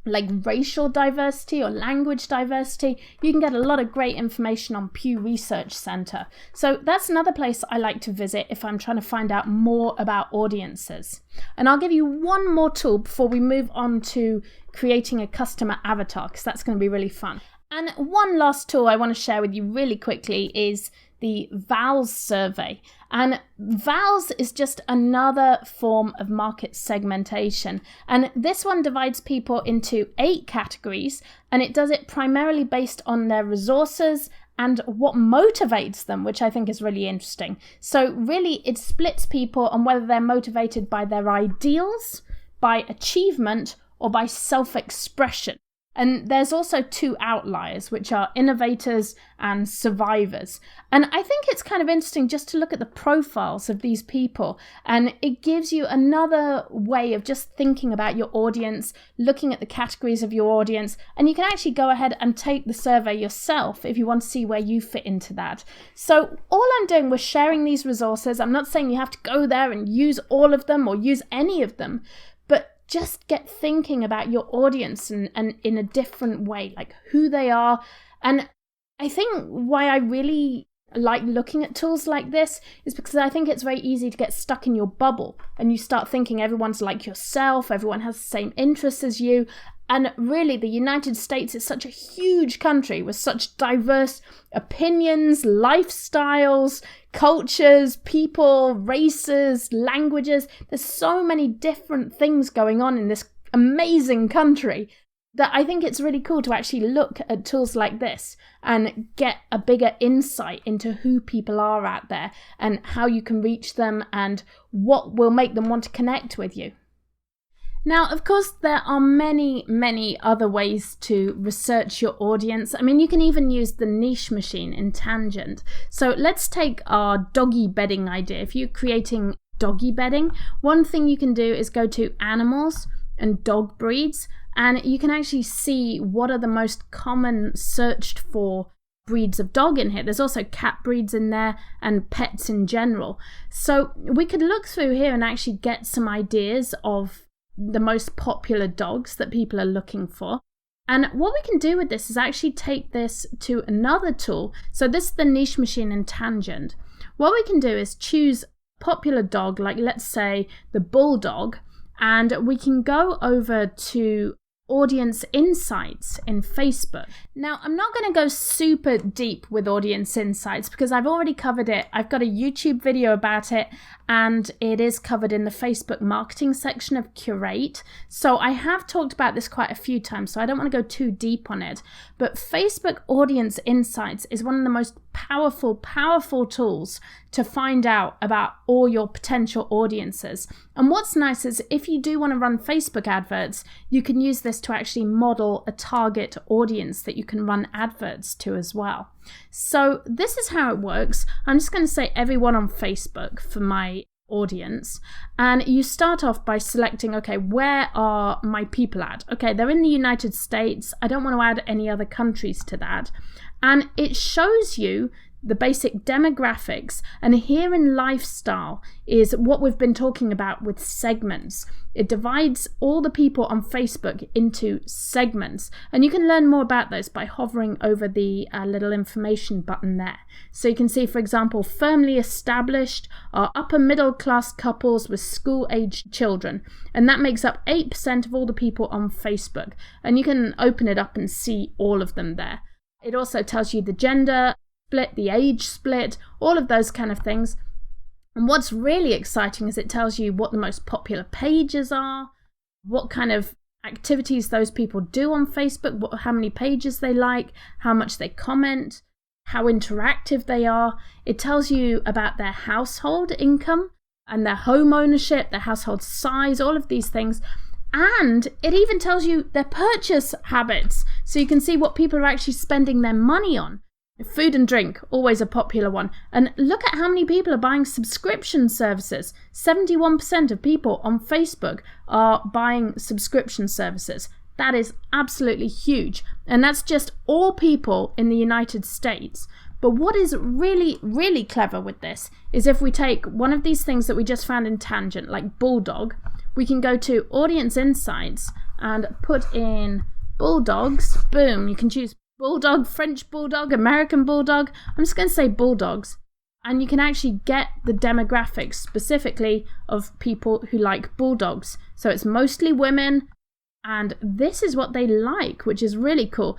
racial diversity or language diversity. You can get a lot of great information on Pew Research Center. So that's another place I like to visit if I'm trying to find out more about audiences. And I'll give you one more tool before we move on to creating a customer avatar, because that's going to be really fun. And one last tool I want to share with you really quickly is the Vals Survey. And Vals is just another form of market segmentation. And this one divides people into 8 categories, and it does it primarily based on their resources and what motivates them, which I think is really interesting. So really it splits people on whether they're motivated by their ideals, by achievement, or by self-expression. And there's also 2 outliers, which are innovators and survivors. And I think it's kind of interesting just to look at the profiles of these people. And it gives you another way of just thinking about your audience, looking at the categories of your audience. And you can actually go ahead and take the survey yourself if you want to see where you fit into that. So all I'm doing was sharing these resources. I'm not saying you have to go there and use all of them or use any of them, but just get thinking about your audience and in a different way, like who they are. And I think why I really like looking at tools like this is because I think it's very easy to get stuck in your bubble and you start thinking everyone's like yourself, everyone has the same interests as you. And really, the United States is such a huge country with such diverse opinions, lifestyles, cultures, people, races, languages. There's so many different things going on in this amazing country that I think it's really cool to actually look at tools like this and get a bigger insight into who people are out there and how you can reach them and what will make them want to connect with you. Now, of course, there are many, many other ways to research your audience. I mean, you can even use the niche machine in Tangent. So let's take our doggy bedding idea. If you're creating doggy bedding, one thing you can do is go to animals and dog breeds, and you can actually see what are the most common searched for breeds of dog in here. There's also cat breeds in there and pets in general. So we could look through here and actually get some ideas of the most popular dogs that people are looking for. And what we can do with this is actually take this to another tool. So this is the niche machine in Tangent. What we can do is choose popular dog, like let's say the bulldog, and we can go over to audience insights in Facebook. Now, I'm not going to go super deep with audience insights because I've already covered it. I've got a YouTube video about it, and it is covered in the Facebook marketing section of Curate. So I have talked about this quite a few times, so I don't want to go too deep on it. But Facebook Audience Insights is one of the most powerful tools to find out about all your potential audiences. And what's nice is if you do want to run Facebook adverts, you can use this to actually model a target audience that you can run adverts to as well. So this is how it works. I'm just going to say everyone on Facebook for my audience, and you start off by selecting, okay, where are my people at? Okay, they're in the United States. I don't want to add any other countries to that. And it shows you the basic demographics, and here in lifestyle is what we've been talking about with segments. It divides all the people on Facebook into segments, and you can learn more about those by hovering over the little information button there. So you can see, for example, firmly established are upper middle class couples with school-aged children, and that makes up 8% of all the people on Facebook, and you can open it up and see all of them there. It also tells you the gender split, the age split, all of those kind of things. And what's really exciting is it tells you what the most popular pages are, what kind of activities those people do on Facebook, how many pages they like, how much they comment, how interactive they are. It tells you about their household income and their home ownership, their household size, all of these things. And it even tells you their purchase habits, so you can see what people are actually spending their money on. Food and drink, always a popular one. And look at how many people are buying subscription services. 71% of people on Facebook are buying subscription services. That is absolutely huge. And that's just all people in the United States. But what is really, really clever with this is if we take one of these things that we just found in Tangent, like Bulldog, we can go to Audience Insights and put in Bulldogs. Boom, you can choose Bulldog, French Bulldog, American Bulldog. I'm just going to say Bulldogs. And you can actually get the demographics specifically of people who like Bulldogs. So it's mostly women. And this is what they like, which is really cool.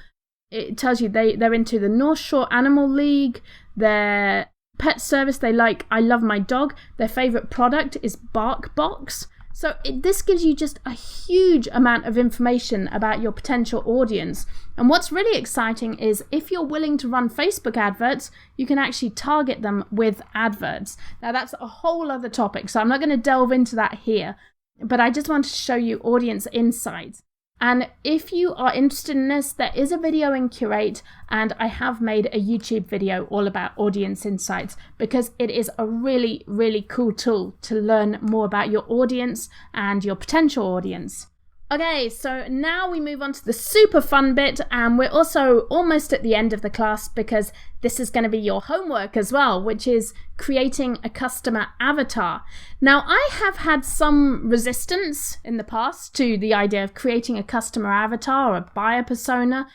It tells you they're into the North Shore Animal League, their pet service, they like I Love My Dog, their favourite product is BarkBox. So this gives you just a huge amount of information about your potential audience. And what's really exciting is if you're willing to run Facebook adverts, you can actually target them with adverts. Now that's a whole other topic, so I'm not going to delve into that here. But I just wanted to show you Audience Insights. And if you are interested in this, there is a video in Curate, and I have made a YouTube video all about Audience Insights because it is a really, really cool tool to learn more about your audience and your potential audience. Okay, so now we move on to the super fun bit, and we're also almost at the end of the class because this is going to be your homework as well, which is creating a customer avatar. Now, I have had some resistance in the past to the idea of creating a customer avatar or a buyer persona.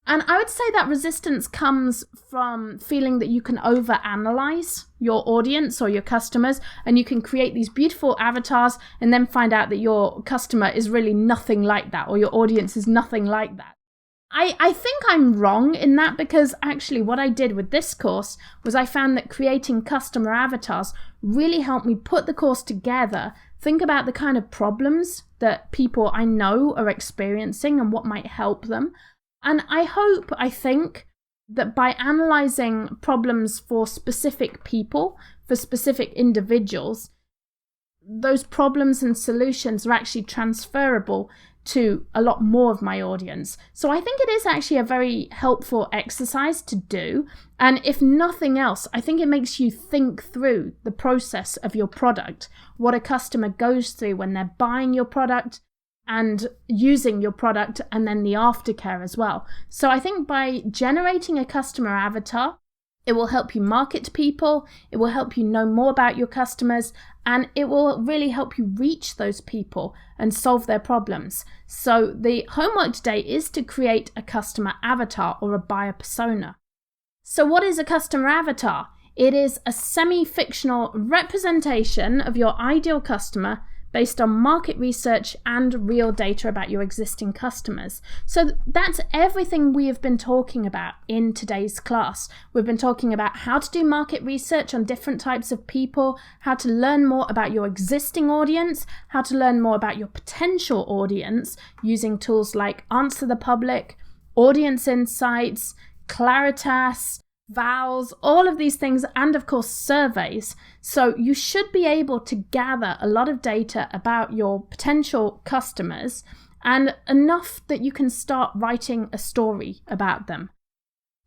And I would say that resistance comes from feeling that you can overanalyze your audience or your customers, and you can create these beautiful avatars and then find out that your customer is really nothing like that, or your audience is nothing like that. I think I'm wrong in that, because actually what I did with this course was I found that creating customer avatars really helped me put the course together, think about the kind of problems that people I know are experiencing and what might help them. And I think that by analysing problems for specific people, for specific individuals, those problems and solutions are actually transferable to a lot more of my audience. So I think it is actually a very helpful exercise to do. And if nothing else, I think it makes you think through the process of your product, what a customer goes through when they're buying your product and using your product, and then the aftercare as well. So I think by generating a customer avatar, it will help you market to people, it will help you know more about your customers, and it will really help you reach those people and solve their problems. So the homework today is to create a customer avatar or a buyer persona. So what is a customer avatar? It is a semi-fictional representation of your ideal customer based on market research and real data about your existing customers. So that's everything we have been talking about in today's class. We've been talking about how to do market research on different types of people, how to learn more about your existing audience, how to learn more about your potential audience using tools like Answer the Public, Audience Insights, Claritas, Vals, all of these things, and of course surveys. So you should be able to gather a lot of data about your potential customers, and enough that you can start writing a story about them.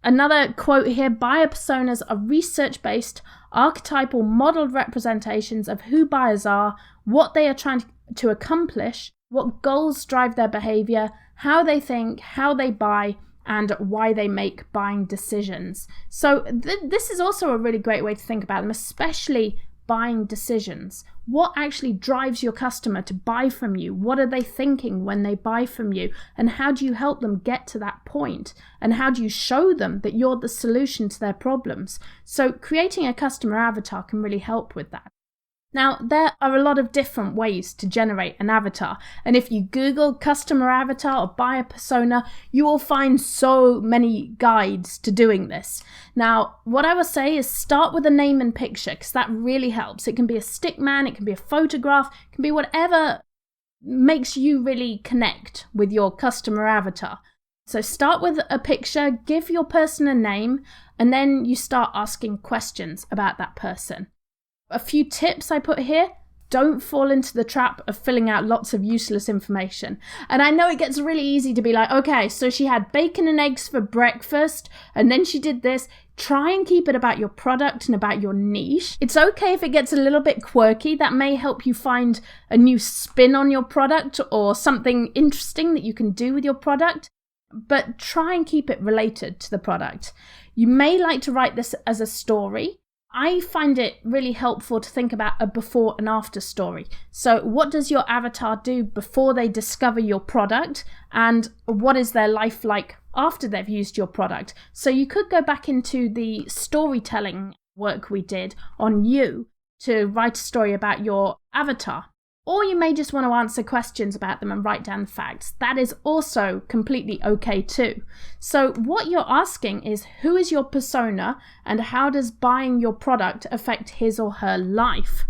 Another quote here: buyer personas are research-based, archetypal modeled representations of who buyers are, what they are trying to accomplish, what goals drive their behavior, how they think, how they buy, and why they make buying decisions. So this is also a really great way to think about them, especially buying decisions. What actually drives your customer to buy from you? What are they thinking when they buy from you? And how do you help them get to that point? And how do you show them that you're the solution to their problems? So creating a customer avatar can really help with that. Now, there are a lot of different ways to generate an avatar, and if you Google customer avatar or buyer persona, you will find so many guides to doing this. Now, what I will say is start with a name and picture, because that really helps. It can be a stick man, it can be a photograph, it can be whatever makes you really connect with your customer avatar. So start with a picture, give your person a name, and then you start asking questions about that person. A few tips I put here. Don't fall into the trap of filling out lots of useless information. And I know it gets really easy to be like, okay, so she had bacon and eggs for breakfast, and then she did this. Try and keep it about your product and about your niche. It's okay if it gets a little bit quirky. That may help you find a new spin on your product or something interesting that you can do with your product. But try and keep it related to the product. You may like to write this as a story. I find it really helpful to think about a before and after story. So what does your avatar do before they discover your product, and what is their life like after they've used your product? So you could go back into the storytelling work we did on you to write a story about your avatar. Or you may just want to answer questions about them and write down the facts. That is also completely okay too. So what you're asking is, who is your persona and how does buying your product affect his or her life?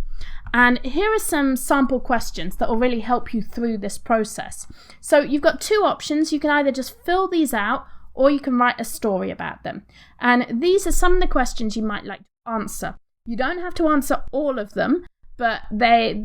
And here are some sample questions that will really help you through this process. So you've got two options. You can either just fill these out or you can write a story about them. And these are some of the questions you might like to answer. You don't have to answer all of them, but they're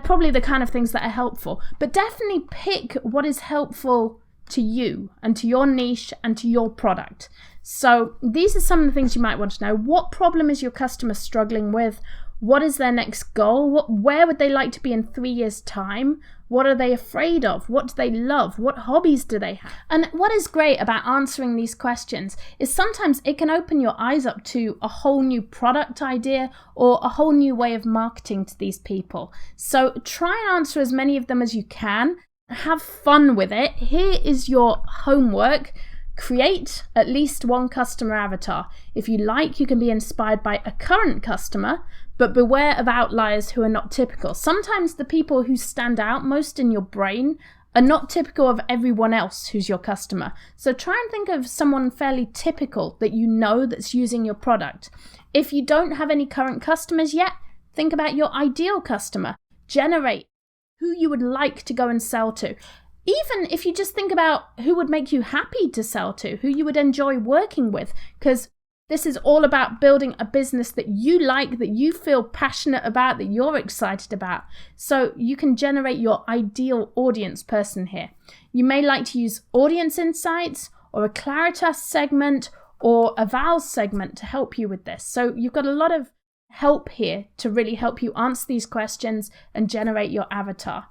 probably the kind of things that are helpful. But definitely pick what is helpful to you and to your niche and to your product. So these are some of the things you might want to know. What problem is your customer struggling with? What is their next goal? Where would they like to be in 3 years' time? What are they afraid of? What do they love? What hobbies do they have? And what is great about answering these questions is sometimes it can open your eyes up to a whole new product idea or a whole new way of marketing to these people. So try and answer as many of them as you can. Have fun with it. Here is your homework. Create at least one customer avatar. If you like, you can be inspired by a current customer, but beware of outliers who are not typical. Sometimes the people who stand out most in your brain are not typical of everyone else who's your customer. So try and think of someone fairly typical that you know that's using your product. If you don't have any current customers yet, think about your ideal customer. Generate who you would like to go and sell to. Even if you just think about who would make you happy to sell to, who you would enjoy working with, because this is all about building a business that you like, that you feel passionate about, that you're excited about. So you can generate your ideal audience person here. You may like to use audience insights or a Claritas segment or a Vals segment to help you with this. So you've got a lot of help here to really help you answer these questions and generate your avatar.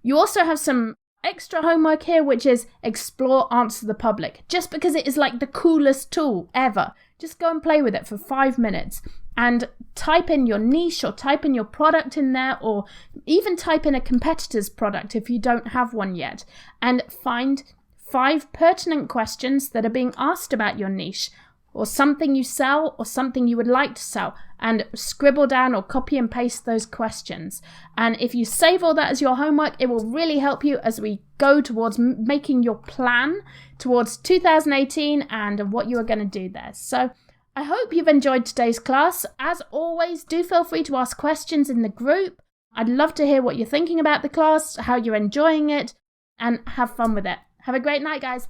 You also have some extra homework here, which is explore Answer the Public. Just because it is like the coolest tool ever, just go and play with it for 5 minutes and type in your niche or type in your product in there, or even type in a competitor's product if you don't have one yet, and find 5 pertinent questions that are being asked about your niche or something you sell or something you would like to sell, and scribble down or copy and paste those questions. And if you save all that as your homework, it will really help you as we go towards making your plan towards 2018 and what you are going to do there. So I hope you've enjoyed today's class. As always, do feel free to ask questions in the group. I'd love to hear what you're thinking about the class, how you're enjoying it, and have fun with it. Have a great night, guys.